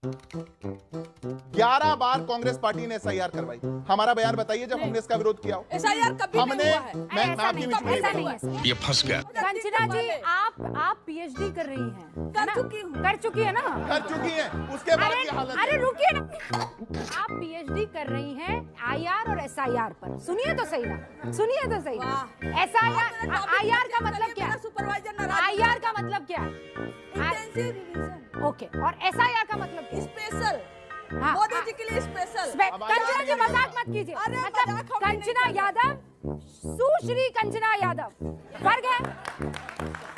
11 बार Congress party ने SIR करवाई। हमारा बयान बताइए जब हमने इसका विरोध किया हो। एसआईआर कभी हमने नहीं हुआ है। मैं आपकी बीच में ऐसा नहीं है। ये फंस गया। कंचना जी आप पीएचडी कर रही हैं, कर चुकी हूँ। कर चुकी है ना? कर चुकी हैं, उसके बाद की हालत। अरे रुकिए ना, आप पीएचडी कर रही हैं आईआर और एसआईआर पर। सुनिए तो सही ना, सुनिए तो सही। एसआईआर आईआर का मतलब क्या है? सुपरवाइजर आईआर का मतलब क्या है? Intensive revision. ओके, और एसआईआर का मतलब क्या है? स्पेशल। हाँ, मोदी जी के लिए स्पेशल। कंचना जी मजाक मत कीजिए। अरे मतलब मजाक हम नहीं कंचना यादव, सुश्री कंचना यादव, फर्क है,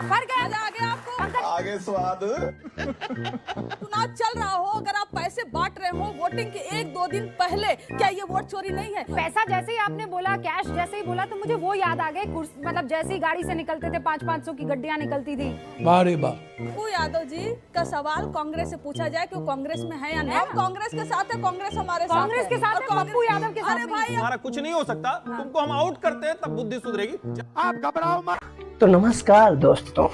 फर्क है। मजा आ गया आपको? आगे स्वाद। चुनाव चल रहा हो, अगर आप पैसे बांट रहे हो वोटिंग के 1-2 दिन पहले, क्या ये वोट चोरी नहीं है? पैसा जैसे ही आपने बोला, कैश जैसे ही बोला, तो मुझे वो याद आ गए। मतलब जैसे ही गाड़ी से निकलते थे 500-500 की गड्डियां निकलती थी। बारे बा पप्पू यादव जी का सवाल कांग्रेस से पूछा जाए कि वो कांग्रेस में है या नहीं। हम कांग्रेस के साथ है, कांग्रेस हमारे साथ है। कांग्रेस के साथ है, पप्पू यादव के साथ अरे नहीं। भाई तुम्हारा कुछ नहीं हो सकता, तुमको हम आउट करते हैं तब बुद्धि सुधरेगी। आप घबराओ मत। तो नमस्कार दोस्तों,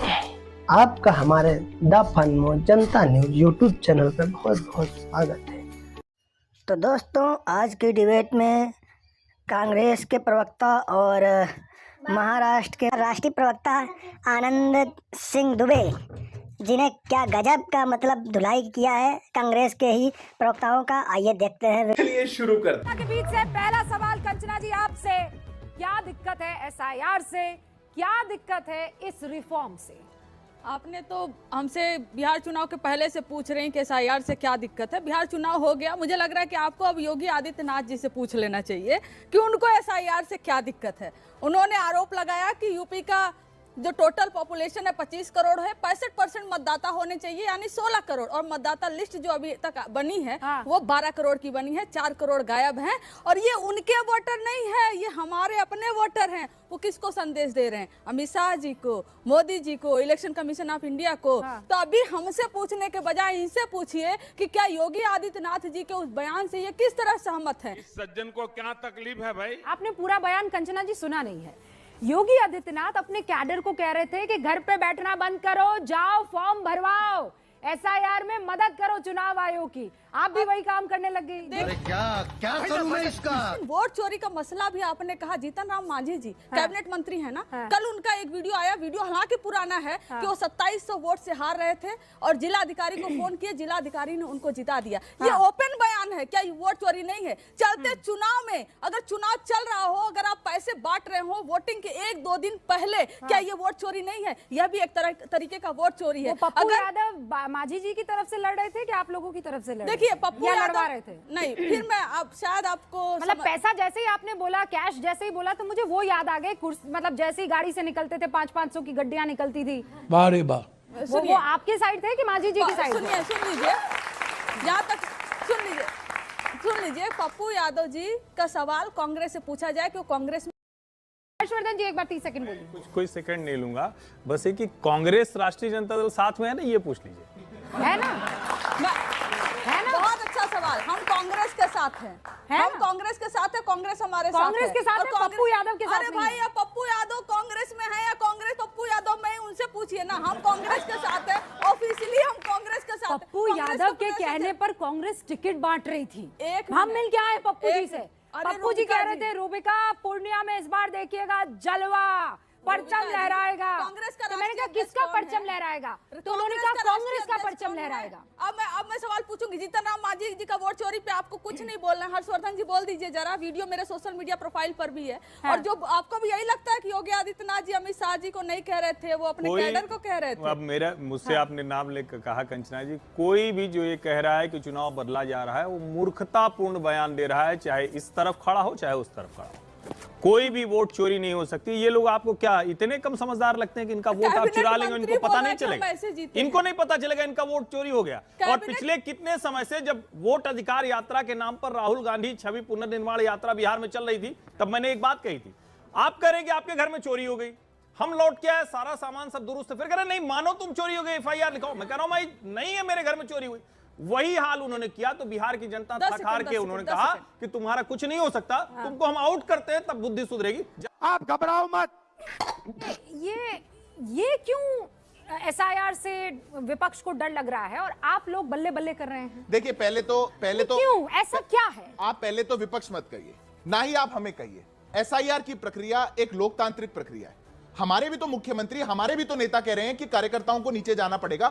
आपका हमारे the फनमो Janata news YouTube channel पर बहुत बहुत स्वागत है। तो दोस्तों, आज की डिबेट में कांग्रेस के प्रवक्ता और महाराष्ट्र के राष्ट्रीय प्रवक्ता आनंद सिंह दुबे, जिन्हें क्या गजब का मतलब धुलाई किया है कांग्रेस के ही प्रवक्ताओं का, आइए देखते हैं। चलिए शुरू करते हैं। के बीच से पहला सवाल कंचना जी आपसे, क्या दिक्कत है एसआईआर से, क्या दिक्कत है इस रिफॉर्म से? आपने तो हमसे बिहार चुनाव के पहले से पूछ रहे हैं कि एसआईआर से क्या दिक्कत है। बिहार चुनाव हो गया, मुझे लग रहा है कि आपको अब योगी आदित्यनाथ जी से पूछ लेना चाहिए कि उनको एसआईआर से क्या दिक्कत है। उन्होंने आरोप लगाया कि यूपी का जो टोटल पॉपुलेशन है 25 करोड़ है, 65% मतदाता होने चाहिए, यानी 16 करोड़, और मतदाता लिस्ट जो अभी तक बनी है वो 12 करोड़ की बनी है, 4 करोड़ गायब हैं। और ये उनके वोटर नहीं है, ये हमारे अपने वोटर हैं। वो किसको संदेश दे रहे हैं? अमित शाह जी को, मोदी जी को, इलेक्शन कमीशन ऑफ इंडिया को। तो अभी हमसे पूछने के बजाय इनसे पूछिए कि क्या योगी आदित्यनाथ जी के उस बयान से ये किस तरह सहमत है। सज्जन को क्या तकलीफ है भाई? आपने पूरा बयान कंचना जी सुना नहीं है। योगी आदित्यनाथ अपने कैडर को कह रहे थे कि घर पे बैठना बंद करो, जाओ फॉर्म भरवाओ, एसआईआर में मदद करो चुनाव आयोग की। आप भी वही काम करने लग गई। अरे क्या करूं मैं इसका? वोट चोरी का मसला भी आपने कहा, जीतन राम मांझी जी कैबिनेट मंत्री है ना, कल उनका एक वीडियो आया, वीडियो हालांकि पुराना है, कि वो 2700 वोट से हार रहे थे और जिला अधिकारी को फोन किए, जिला अधिकारी ने उनको जिता दिया। ये ओपन बयान है, क्या ये वोट चोरी नहीं है? चलते चुनाव में, अगर चुनाव चल रहा हो, अगर आप पैसे बांट रहे हो वोटिंग के 1-2 दिन पहले, क्या ये वोट चोरी नहीं है? यह भी एक तरीके का वोट चोरी है। पप्पू यादव मांझी जी की तरफ से लड़ रहे थे कि आप लोगों की तरफ से लड़ रहे थे? देखिए पप्पू लड़वा रहे थे। नहीं, फिर मैं आप शायद आपको मतलब पैसा जैसे ही आपने बोला, कैश जैसे ही बोला, तो मुझे वो याद आ गए। मतलब जैसे ही गाड़ी से निकलते थे 500-500 की गड्डियां निकलती थी। बारे बा वो आपके साइड थे कि मांझी जी की साइड? सुन लीजिए, यहाँ तक सुन लीजिए। पप्पू यादव जी का सवाल कांग्रेस से पूछा जाए कि वो कांग्रेस में। हर्षवर्धन जी एक बार 30 सेकंड बोलिए। कोई सेकंड नहीं लूंगा, बस ये कि कांग्रेस राष्ट्रीय जनता दल साथ में है ना, ये पूछ लीजिए। है ना? बहुत अच्छा सवाल। हम कांग्रेस के साथ हैं, हम कांग्रेस के साथ है, कांग्रेस हमारे साथ है। कांग्रेस के साथ है, पप्पू यादव के साथ अरे भाई, अब पप्पू यादव कांग्रेस में है या कांग्रेस पप्पू यादव में, उनसे पूछिए ना। हम कांग्रेस के साथ है, ऑफिशियली हम कांग्रेस के साथ। पप्पू यादव के कहने पर कांग्रेस टिकट बांट रही थी। हम मिल के आए पप्पू जी से। पप्पू जी कह रहे थे रूबिका पूर्णिया में इस बार देखिएगा जलवा, परचम लहराएगा। कांग्रेस का तो मैंने कहा किसका परचम लहराएगा? तो उन्होंने कहा कांग्रेस का परचम लहराएगा। अब मैं सवाल पूछूंगी, जीतन राम मांझी जी का वोट चोरी पे आपको कुछ नहीं बोलना है। हर्षवर्धन जी बोल दीजिए जरा, वीडियो मेरे सोशल मीडिया प्रोफाइल पर भी है। और जो आपको भी यही लगता है कि योगी आदित्यनाथ जी अमित शाह जी को नहीं कह रहे थे, वो अपने कैडर को कह रहे थे। अब मुझसे आपने नाम लेकर कहा कंचना जी, कोई भी जो ये कह रहा है कि चुनाव बदला जा रहा है, वो मूर्खतापूर्ण बयान दे रहा है, चाहे इस तरफ खड़ा हो चाहे उस तरफ खड़ा हो। कोई भी वोट चोरी नहीं हो सकती। ये लोग आपको क्या इतने कम समझदार लगते हैं कि इनका वोट आप चुरा लेंगे, इनको पता नहीं चलेगा? इनको नहीं पता चलेगा इनका वोट चोरी हो गया। और पिछले कितने समय से जब वोट अधिकार यात्रा के नाम पर राहुल गांधी छवि पुनर्निर्माण यात्रा बिहार में चल रही थी, तब मैंने एक बात कही थी, आप कह रहे कि आपके घर में चोरी हो गई, हम लौट के आए, सारा सामान सब दुरुस्त, फिर कह रहे नहीं मानो तुम चोरी हो गई, एफआईआर लिखाओ। मैं कह रहा हूं भाई नहीं है, मेरे घर में चोरी हुई। वही हाल उन्होंने किया, तो बिहार की जनता थक हार के उन्होंने कहा कि तुम्हारा कुछ नहीं हो सकता, तुमको हम आउट करते हैं तब बुद्धि सुधरेगी। आप घबराओ मत। ये क्यों एसआईआर से विपक्ष को डर लग रहा है और आप लोग बल्ले बल्ले कर रहे हैं। देखिए पहले तो क्यों, ऐसा क्या है? आप पहले तो विपक्ष मत कहिए, ना ही आप हमें कहिए। एसआईआर की प्रक्रिया एक लोकतांत्रिक प्रक्रिया है। हमारे भी तो मुख्यमंत्री, हमारे भी तो नेता कह रहे हैं कि कार्यकर्ताओं को नीचे जाना पड़ेगा।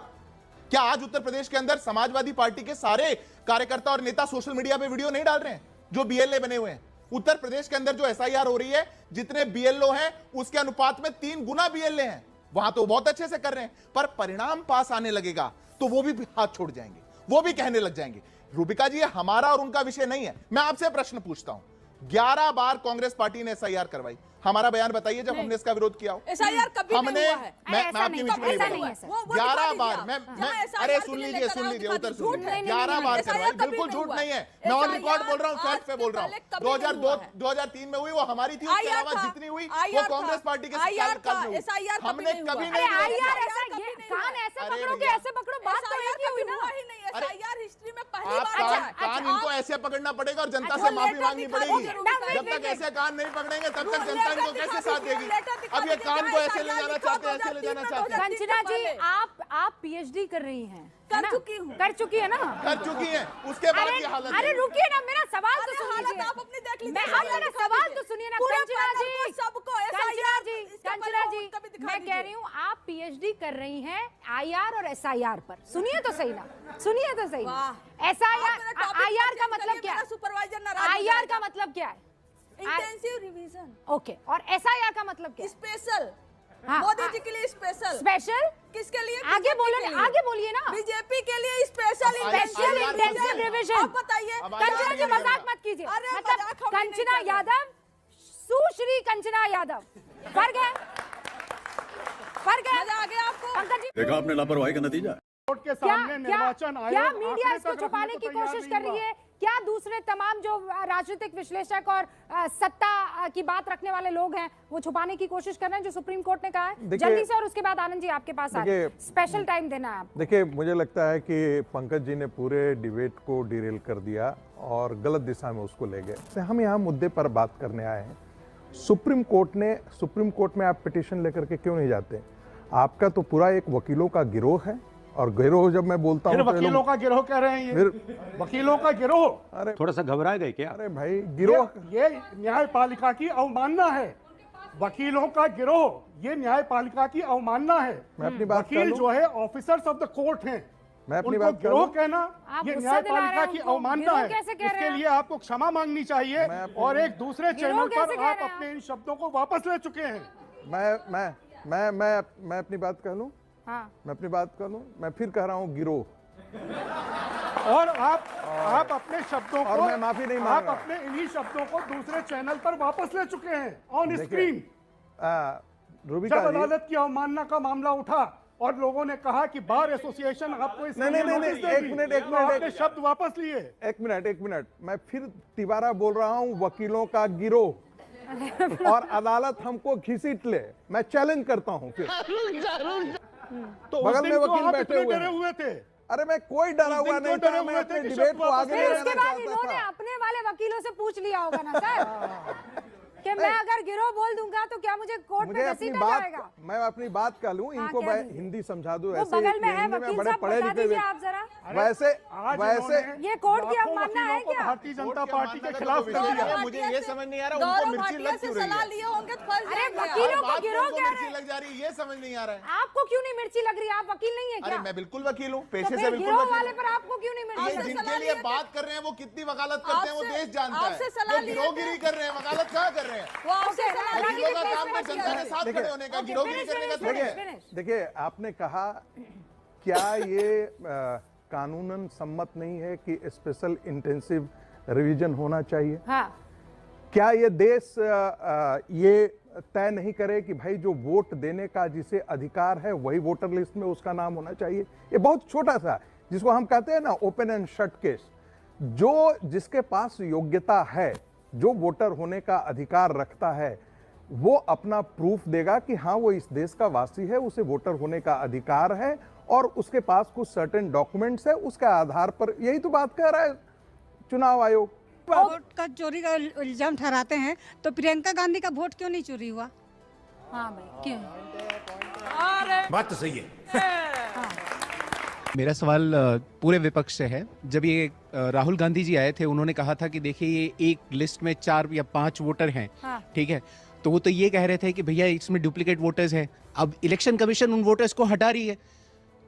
क्या आज उत्तर प्रदेश के अंदर समाजवादी पार्टी के सारे कार्यकर्ता और नेता सोशल मीडिया पे वीडियो नहीं डाल रहे हैं जो बीएलए बने हुए हैं? उत्तर प्रदेश के अंदर जो एसआईआर हो रही है, जितने बीएलओ हैं उसके अनुपात में 3 गुना बीएलए हैं। वहां तो बहुत अच्छे से कर रहे हैं, पर परिणाम पास आने लगेगा तो वो भी हाथ छोड़ जाएंगे, वो भी कहने लग जाएंगे। रूबिका जी, हमारा और उनका विषय नहीं है। मैं आपसे प्रश्न पूछता हूं, 11 बार कांग्रेस पार्टी ने एसआईआर करवाई, हमारा बयान बताइए जब हमने इसका विरोध किया हो। एसआईआर कभी हमने नहीं हुआ है। मैं आपकी बीच में नहीं बोलूंगा। 11 बार मैं अरे सुन लीजिए उत्तर सुन लीजिए। 11 बार करवाई, बिल्कुल झूठ नहीं है, मैं ऑन रिकॉर्ड बोल रहा हूँ, फैक्ट पे बोल रहा हूँ। 2002-2003 में हुई वो हमारी थी, उसके अलावा जितनी हुई वो कांग्रेस पार्टी के कार्यकाल में हुई। हमने कभी नहीं ऐसे पकड़ो, बात तो एक ही हुई ना। एसआईआर हिस्ट्री में पहली बार कान इनको ऐसे पकड़ना पड़ेगा और जनता से माफी मांगनी पड़ेगी। जब तक ऐसे कान नहीं पकड़ेंगे तब तक जनता इनको कैसे साथ देगी? अब ये कान को ऐसे ले जाना चाहते हैं, ऐसे ले जाना चाहते हैं। कंचना जी, आप पीएचडी कर रही हैं, कर चुकी हूँ, कर चुकी है ना, कर चुकी हैं, उसके बाद की हालत। अरे रुकिए ना, मेरा सवाल तो सुनिए। आप अपनी देख लीजिए, मेरा सवाल तो सुनिए ना कंचना जी। सबको कंचना जी, मैं कह रही हूँ आप पीएचडी कर रही हैं आईआर और एसआईआर पर। सुनिए तो सही ना, सुनिए तो सही। एसआईआर, आईआर का मतलब क्या है? सुपरवाइजर आईआर का मतलब क्या है? Intensive revision. ओके, और एसआईआर का मतलब क्या है? स्पेशल। हाँ, मोदी जी के लिए स्पेशल। स्पेशल किसके लिए? आगे बोलो, आगे बोलिए ना। बीजेपी के लिए स्पेशल इंटेंसिव रिवीजन। आप बताइए। कंचना जी, मजाक मत कीजिए। मतलब कंचना यादव, सुश्री कंचना यादव, फर्क है, फर्क है। आगे आपको पंकज जी, देखा आपने लापरवाही का नतीजा। के सामने निर्वाचन आयोग क्या मीडिया इसको आंकड़े तक छुपाने रखने की को तैयार कोशिश नहीं कर रही हुआ। है? क्या दूसरे तमाम जो राजनीतिक विश्लेषक और सत्ता की बात रखने वाले लोग हैं वो छुपाने की कोशिश कर रहे हैं जो सुप्रीम कोर्ट ने कहा है? जल्दी से, और उसके बाद आनंद जी आपके पास आ स्पेशल टाइम देना है आपको। देखिए, मुझे लगता है कि पंकज जी ने पूरे डिबेट को डिरेल कर दिया और गलत दिशा में उसको ले गए। हम यहाँ मुद्दे पर बात करने आए हैं। सुप्रीम कोर्ट में आप पिटीशन लेकर के क्यों नहीं जाते? आपका तो पूरा एक वकीलों का गिरोह है, और गिरोह जब मैं बोलता हूँ, वकीलों का गिरोह कह रहे हैं ये, वकीलों का गिरोह। अरे थोड़ा सा घबरा गए क्या? अरे भाई, गिरोह ये न्यायपालिका की अवमानना है। वकीलों का गिरोह ये न्यायपालिका की अवमानना है। मैं अपनी बात वकील जो है ऑफिसर्स ऑफ द कोर्ट हैं, मैं अपनी उनको बात गिरोह कहना आप ये गुस्सा दिला रहे न्यायपालिका हैं की उनको। अवमानना गिरोह है। कैसे कह रहे इसके हैं? लिए आपको क्षमा मांगनी चाहिए और एक दूसरे चैनल कैसे पर कह आप रहे हैं अपने इन शब्दों को वापस ले चुके हैं। मैं अपनी बात कह लूं। हाँ, मैं अपनी बात कर लूं। मैं फिर कह रहा हूं, गिरोह। और आप अपने शब्दों और को, मैं माफी नहीं मांग आप रहा। अपने इन्हीं शब्दों को दूसरे चैनल पर वापस ले चुके हैं ऑन स्क्रीन। रूबिका जब जी, अदालत की अवमानना का मामला उठा और लोगों ने कहा कि बार एसोसिएशन आपको इसके लिए नहीं, नोटिस एक देगी, मिनट, तो आपने शब्द वापस लिए। एक मिनट, मैं फिर तिबारा बोल रहा हूं, वकीलों का गिरोह। और अदालत हमको घसीट ले, मैं चैलेंज करता हूं फिर। तो उस बगल दिन में तो वकील आप बैठे इतने हुए डरे हैं। हुए थे। अरे मैं कोई डरा हुआ नहीं था, मैं अपने डिबेट को आगे ले फिर जाना उसके बाद चाहता इन्होंने था। अपने वाले वकीलों से पूछ लिया होगा ना सर कि मैं अगर गिरोह बोल दूंगा तो क्या मुझे कोर्ट में घसीटा जाएगा? मैं अपनी बात कर लूं, इनको क्या मैं हिंदी समझा दूं। वो ऐसे बगल में है हिंदी वकील बड़े साहब, पढ़े बता लिखे दीजिए हुए। आप जरा। वैसे ये कोर्ट की अवमानना है क्या? भारतीय जनता पार्टी के खिलाफ कर दिया। मुझे ये समझ नहीं आ रहा उनको मिर्ची लग क्यों रही है? लिए होंगे तो फर्ज अरे है क्या? वकीलों को बात गिरोह उनको कह मिर्ची रहे हैं। लग जा रही है, ये समझ नहीं आ रहा है। आपको क्यों नहीं मिर्ची लग रही है? आप वकील नहीं है अरे क्या? मैं बिल्कुल वकील हूँ, तो पेशे से फिर बिल्कुल गिरोह वकील वाले हूँ। पर आपको क्यों नहीं मिर्ची ये लग रही? जिनके लिए बात कर रहे हैं वो कितनी वकालत करते हैं वो देश जानता है। आपसे सलाह वो लिए गिरोहगिरी कर रहे हैं, वकालत कहाँ कर रहे हैं? वो आपसे सलाह वकीलों लेंगे का कि काम तो केस में जनता के साथ खड़े होने का, गिरोहगिरी करने का थोड़ी है। देखिए, आपने कहा क्या ये कानूनन सम्मत नहीं है कि स्पेशल इंटेंसिव रिवीजन होना चाहिए? हाँ, क्या ये देश ये तय नहीं करे कि भाई जो वोट देने का जिसे अधिकार है वही वोटर लिस्ट में उसका नाम होना चाहिए? ये बहुत छोटा सा, जिसको हम कहते हैं ना ओपन एंड शट केस। जो जिसके पास योग्यता है, जो वोटर होने का अधिकार रखता है, वो अपना प्रूफ देगा कि हाँ वो इस देश का वासी है, उसे वोटर होने का अधिकार है और उसके पास कुछ सर्टेन डॉक्यूमेंट्स है, उसके आधार पर। यही तो बात कह रहा है चुनाव आयोग। वोट का चोरी का इल्जाम ठहराते हैं तो प्रियंका गांधी का वोट क्यों नहीं चोरी हुआ? हाँ भाई, क्यों? बात तो सही है। मेरा सवाल पूरे विपक्ष से है। जब ये राहुल गांधी जी आए थे, उन्होंने कहा था कि देखिए ये एक लिस्ट में 4 या 5 वोटर हैं, ठीक है, तो वो तो ये कह रहे थे कि भैया इसमें डुप्लीकेट वोटर्स हैं। अब इलेक्शन कमीशन उन वोटर्स को हटा रही है,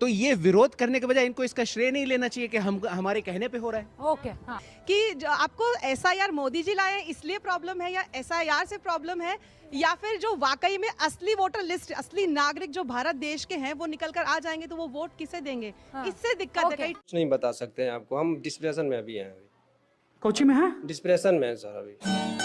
तो ये विरोध करने के बजाय इनको इसका श्रेय नहीं लेना चाहिए कि हम हमारे कहने पे हो रहा है। ओके, हाँ। कि आपको एसआईआर मोदी जी लाए इसलिए प्रॉब्लम है या एसआईआर से प्रॉब्लम है, या फिर जो वाकई में असली वोटर लिस्ट, असली नागरिक जो भारत देश के हैं वो निकल कर आ जाएंगे तो वो वोट किसे देंगे? इससे दिक्कत है। कुछ नहीं बता सकते हैं आपको, हम डिस्प्रेशन में अभी हैं। कोची में है? डिस्प्रेशन में है सर अभी।